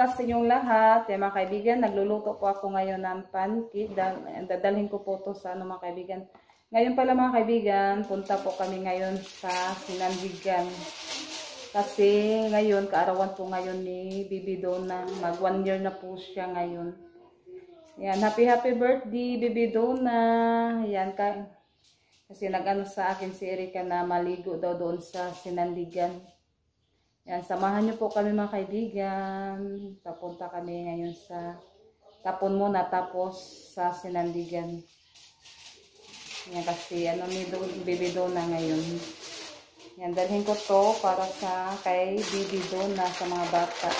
bukas sa inyong lahat. Mga kaibigan, nagluluto po ako ngayon ng pancake. Dadalhin ko po to sa mga kaibigan. Ngayon pala mga kaibigan, punta po kami ngayon sa Sinandigan. Kasi ngayon, kaarawan po ngayon ni Bibi Donna. Mag 1 year na po siya ngayon. Yan, happy birthday Bibi Donna. Yan, kasi nag-ano sa akin si Erika na maligo daw doon sa Sinandigan. Yan, samahan niyo po kami mga kaibigan. Papunta kami ngayon sa Tapon muna tapos sa Sinandigan. Yan kasi ano ni Bibi Donna ngayon. Yan, dalhin ko to para sa kay Bibi Donna sa mga bata.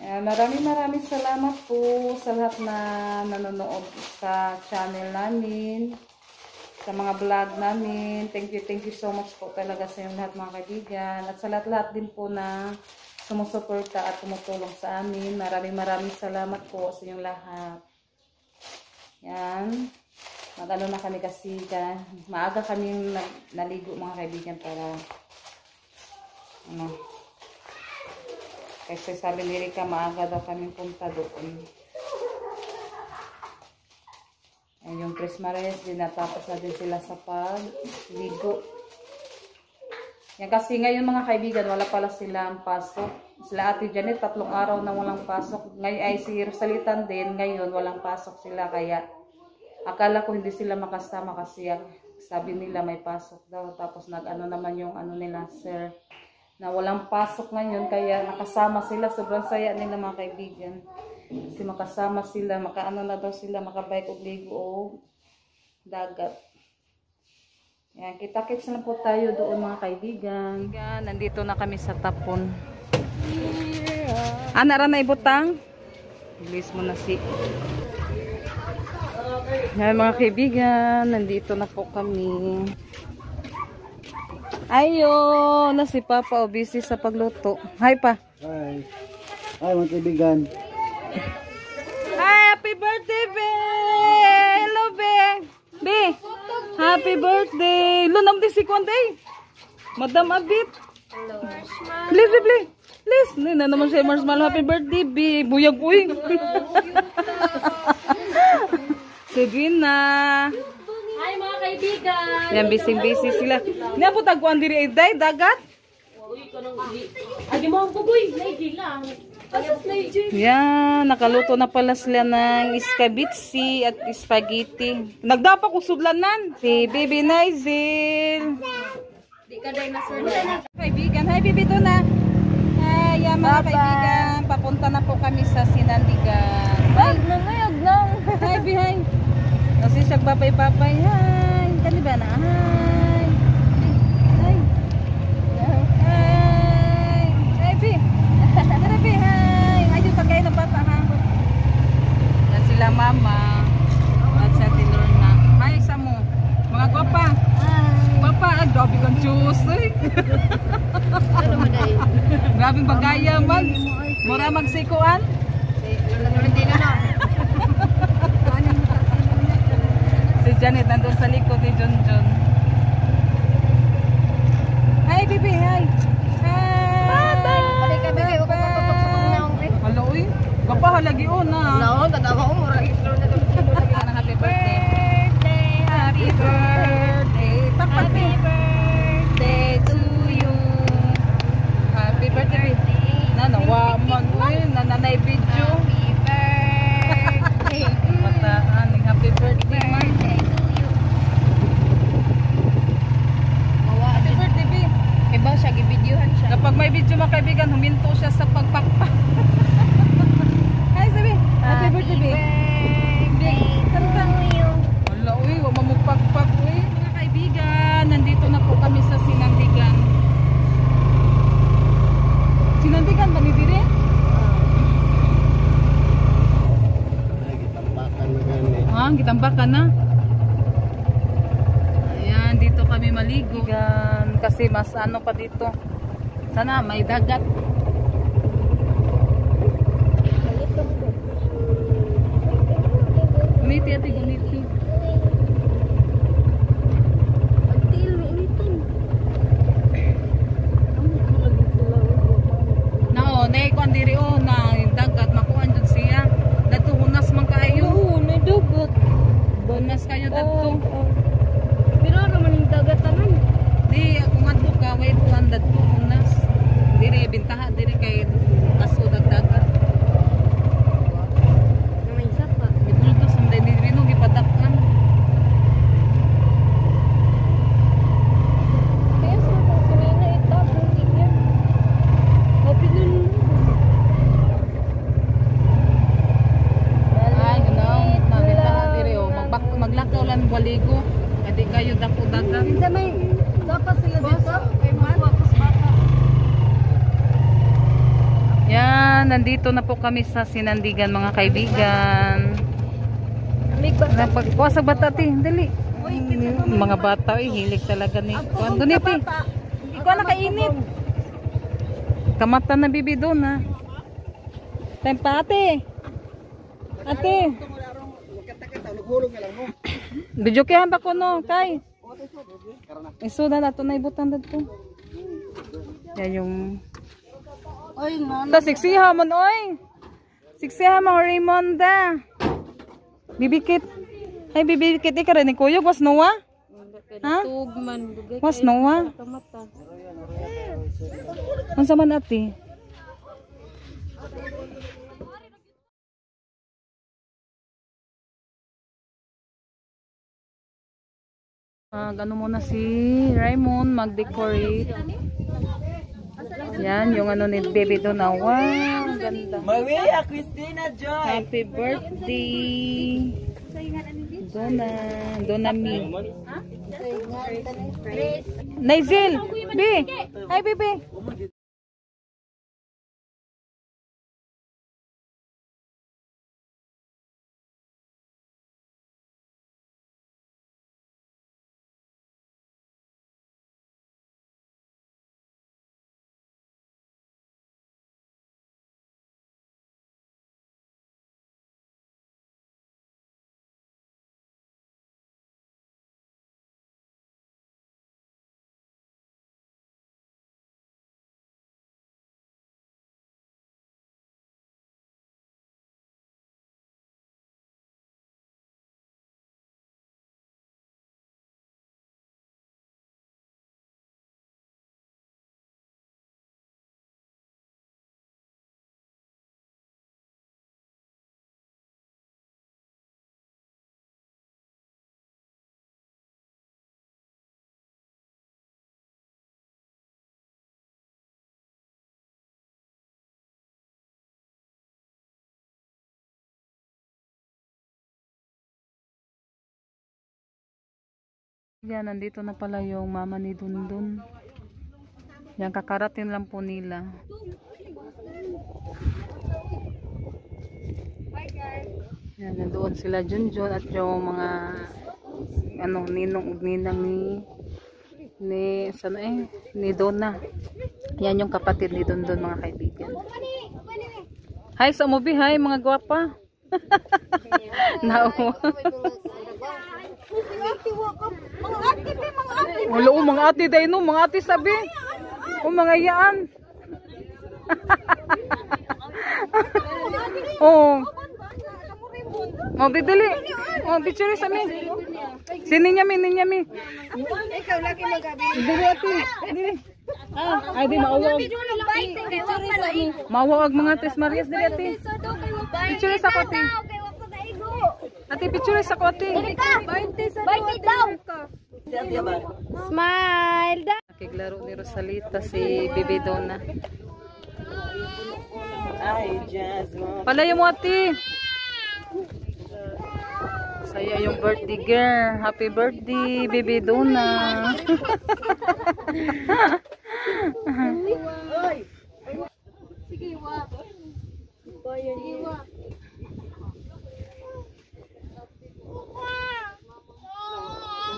Yan, maraming salamat po sa lahat na nanonood sa channel namin. Sa mga vlog namin. Thank you so much po talaga sa inyong lahat mga kaibigan. At sa lahat din po na sumusuporta at tumutulong sa amin. Maraming salamat po sa inyong lahat. Yan. Mag-ano na kami kasi maaga kami naligo mga kaibigan para ano. Kasi sabi ni Rika maaga daw kami punta doon. Yung Christmas din natapos na din sila sa pagligo. Yan kasi ngayon mga kaibigan wala pala silang pasok. Sila Ate Janet 3 araw na walang pasok. Ngayon ay si Rosalitan din ngayon walang pasok sila kaya akala ko hindi sila makasama kasi sabi nila may pasok daw. Tapos nag-ano naman yung ano nila sir na walang pasok ngayon kaya nakasama sila. Sobrang saya nila mga kaibigan. Kasi makasama sila, makaano na daw sila, makabike o ligo o dagat. Yan, kita-kits na po tayo doon mga kaibigan. Nandito na kami sa Tapon. Nara na ibutang? Bilis mo na si. Yan mga kaibigan, nandito na po kami. Ayo, na si Papa o busy sa pagluto. Hi pa. Hi. Hi mga kaibigan. Hi, happy birthday, Be! Hello, Be! Be! Happy birthday! Lunam din si Kwanday! Madam Abit! Hello. Please! Please! Na naman siya marshmallow. Happy birthday, Be! Buyag, uy! Sabrina! Hi mga kaibigan! Yan, busy sila. Niya po tagwan diri ay dagat? Uy, kanang uli. Ay, mo ang pugoy! Naigi lang! Asas na yun! Yan, nakaluto na pala sila ng iskabitsi at spaghetti. Nagdapa ko sudlanan. Si Bibi Naizil. Di ka dinosaur na. Kaibigan, hi Bibi Donna. Hi, mga kaibigan. Papunta na po kami sa Sinandigan. Ay, nangyag lang! Hi, Bihay. Kasi siya papay-papay. Hi, kaniba na. Hi. Hi. Hi. Hi, Bi. Hi, hi. Ayun, pagkain ng bata, ha? Yan sila mama. At sa Lorna. Hi, sa mo. Mga gwapa. Hi! Gwapa, grabe kang juice, eh. Ano mo dahil? Grabing bagaya man. Mura magsikuan. Hindi na. Si Janet nandun sa likod ni John. Hi, Bibi. Hi. Pali ka, bebe. Huwag ka patutok sa kanyang. Hala, uy. Gapa halagi o na. Oo, tatawa ko. Mura itlor na doon. Happy birthday. Happy birthday. Happy birthday to you. Happy birthday. Nanawa man. Uy, nananay video. Happy birthday. Mataan. Happy birthday man. Happy birthday, Bi. Iba siya, gibidyohan siya. Kapag may video mga kaibigan, huminto siya sa pagpakpak. Hi, sabi. Happy birthday, Bi. Birthday to you. Wala, uy. Huwag mamagpakpak, uy. Mga kaibigan, nandito na po kami sa Sinandigan. Sinandigan ba ni Dire? Gitambakan na. Ayan, dito kami maligo. Kasi mas ano pa dito. Sana may dagat. Gumiti ate, gumiti. nay ko andiri na dagat makuan jud siya. Dadto hunas man kaayo. Oo, may dugot. Hunas kayo dadto. Pero naman yung dagat naman. Di ako ngadto ka wait kuan dadto hunas. Diri bintaha diri kay kaso dagdagan. May isa pa. Dito sa diri no gipadakkan. Kaya sa mga sinina itapon niya. Happy nun. Ay, ganaw, mabitaha diri o maglakaw lang baligo. Kadi kayo dako dagat. Hindi may dapat sila dito. Kay mga kus baka. Yan, nandito na po kami sa Sinandigan mga kaibigan. Napagkuha sa bata ti, dali. Mga bata hilig talaga ni. Kuan ni ti. Ikaw na kainit. Kamata na bibi doon ha. Time pa ate. Ate. Bidyokehan ba ko no, kay? Isuda na to na ibutan dito. Yan yung Oy, no. ta siksiha man oy. Siksiha mga Raymonda. Bibikit. Ay bibikit ikaw rin ni Kuyog was Noah? Ha? Tugman dugay. Was Noah? Kamata. Unsa man ati? Ano muna si Raymond mag-decorate. Yan, yung ano ni baby doon na. Wow, ganda. Maria Cristina Joy. Happy birthday. Donna Mi. Naizil, B. Hi, baby. Yan, nandito na pala yung mama ni Dundun. Yan, kakarating lang po nila. Yan, nandoon sila Junjun at yung mga ano, ninong ug ninang ni Donna. Yan yung kapatid ni Dundun mga kaibigan. Hi sa movie, hi mga gwapa. Naawa. Wala o mga ate dahil no, mga ate sabi. O mga yaan. Oo. O didili. O picture sa mi. Sininyami, ninyami. Ikaw lagi magabi. Dili ate. Dili. Ay di maawag. Maawag mga tes Marias dili ate. Picture sa ko ate. Ate picture sa ko ate. Smile da. Nakiglaro ni Rosalita si Bibi Donna. Palayo mo ate. Saya yung birthday girl. Happy birthday Bibi Donna. Sige wa. Sige wa.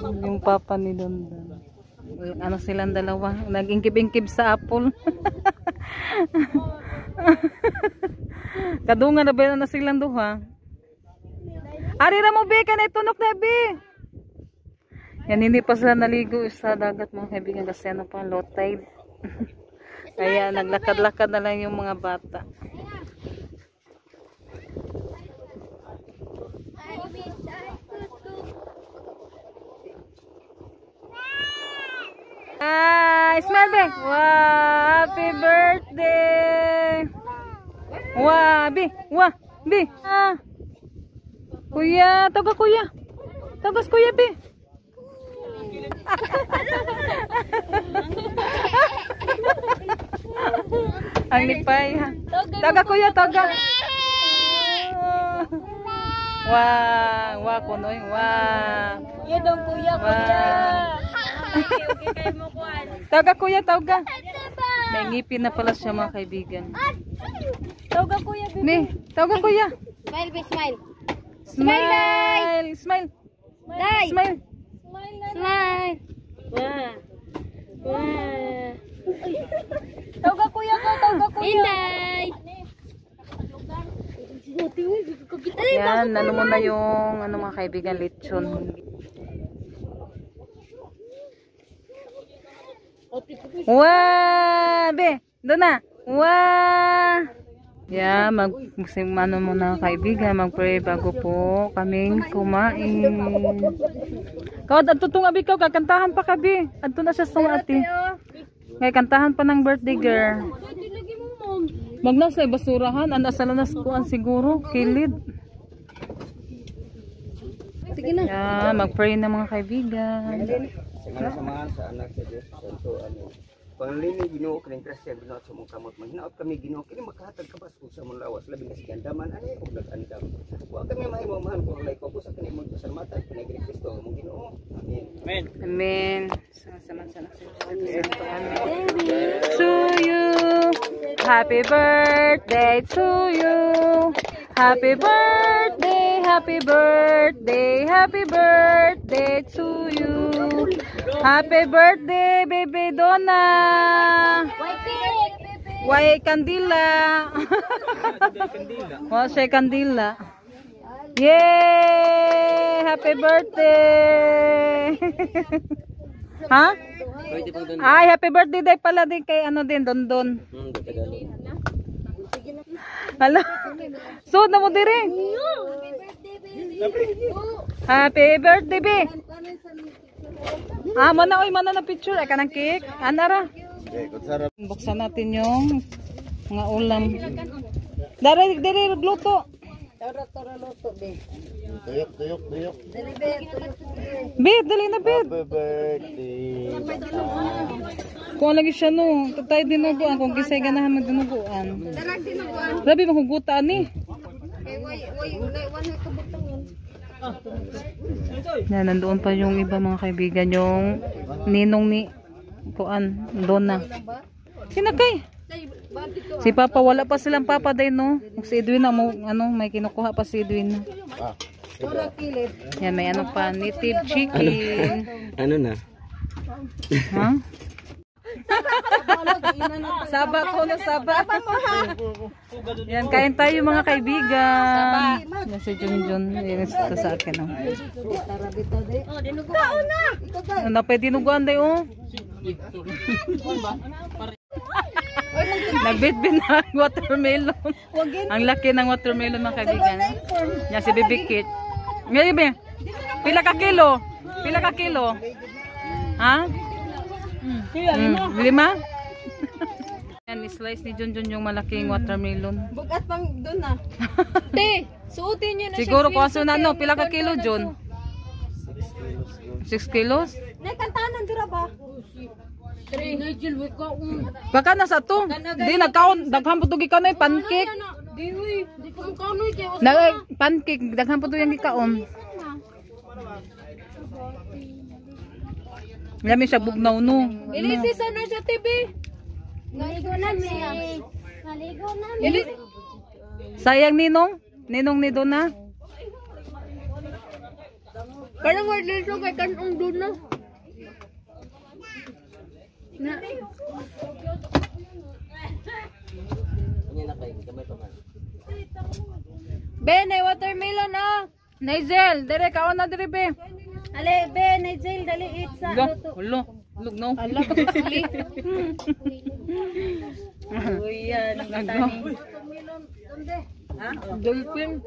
Yung papa ni Dondon. Ano silang dalawa? Nag-ingkib-ingkib sa apple. Kadungan na ba na silang duha? Arira mo be, kanay tunok na be. Yan, hindi pa sila naligo sa dagat mga kaibigan kasi ano pa, low tide. Kaya naglakad-lakad na lang yung mga bata. Smile be. Wow, happy birthday. Wow, bi. Wow, bi. Kuya, tawag kuya. Tawag kuya bi. Ang lipay ha. Tawag kuya, tawag. Wow, wow kunoy. Wow. Yan dong kuya, kuya. Okay, kayo mo kuhan. Tawag kuya, tawag. May ngipin na pala siya mga kaibigan. Tawag kuya, baby. Ni, tawag kuya. Smile, be smile. Smile, smile. Day. Smile. Smile. Wah. Wah. Tawag kuya ko, tawag kuya. Inday. Yan, ano mo na yung ano mga kaibigan, lechon. Wow, be, doon na. Wow. Yeah, ano muna kaibigan, mag-pray bago po kaming kumain. Kawad, adto tong abi, kakantahan pa kabi. Adto na siya sa ati. Ngay kantahan pa ng birthday girl. Magnasa basurahan, anda sa lanas kuan siguro, kilid. Yeah, mag-pray na mga kaibigan. Samahan sa anak sa Diyos. So, panglini Ginoo kini Kristiyan Ginoo sa mong kamot mahinaot kami Ginoo kini makahatag ka bas sa mong lawas labi na sigandaman ani og nag-andam. Wa kami mahimo-mahan kung lay ko sa kini mong pasalamatan kini Kristo mong Ginoo. Amen. Amen. Amen. Sama-sama sa Santo. Amen. To you. Happy birthday to you. Happy birthday, happy birthday, happy birthday to you. Happy birthday, baby Donna. Why kandila? Why siya kandila? Yay! Happy birthday! Ha? Ay, happy birthday day pala din kay ano din, Dondon. Hala. So, na mo dire. Happy birthday, be. Mana oy, mana na picture ay kanang cake. Anara. Buksan natin yung mga ulam. Dari luto. Tara luto, be. Tuyok. Bit, dali na bit. Happy birthday. Kung lagi siya no, tatay dinuguan kung gisay ganahan mo dinuguan. Grabe mahugutaan ni. Yan, nandoon pa yung iba mga kaibigan, yung ninong ni Kuan, Donna. Sinakay. Si Papa, wala pa silang Papa din, no? Si Edwin na mo, ano, may kinukuha pa si Edwin. Yan, may ano pa, native chicken. Ano na? Ha? Saba ko na saba. Yan, kain tayo mga kaibigan. Yan si Junjun. Yan ito sa akin. Oh. Ano pa dinuguan day oh. Nagbitbit na watermelon. Ang laki ng watermelon mga kaibigan. Yan si Baby Kit. Ngayon ba? Pila ka kilo? Pila ka kilo? Ha? 5? Yan, slice ni Junjun yung malaking watermelon. Bugat pang doon na. Te, suotin niyo na siya. Siguro kung aso na no, pila ka kilo Jun? 6 kilos? Naikantanan dira ba? Baka nasa to. Di nagkaon, daghan po to gikaon ay pancake. Di ko mukanoy kayo. Pancake, daghan po to yung gikaon. Lami siya bugnaw no. Ilisi sana siya TV. Naligo namin. Naligo namin. Sayang ninong ni Donna. Parang word nito kay kanong doon na. Ben, ay watermelon ah. Nigel, dire kaon na dire be. Ale, Ben, Nigel, dali eat sa luto. Hulo, no. Ala, kapasli. Uy, yan. Nagno. Dolphin.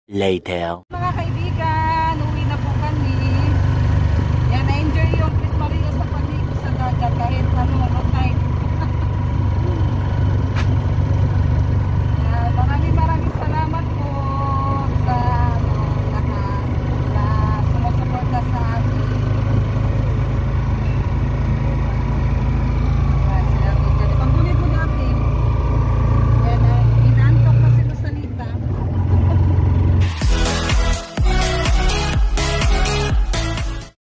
Later. Mga kaibigan,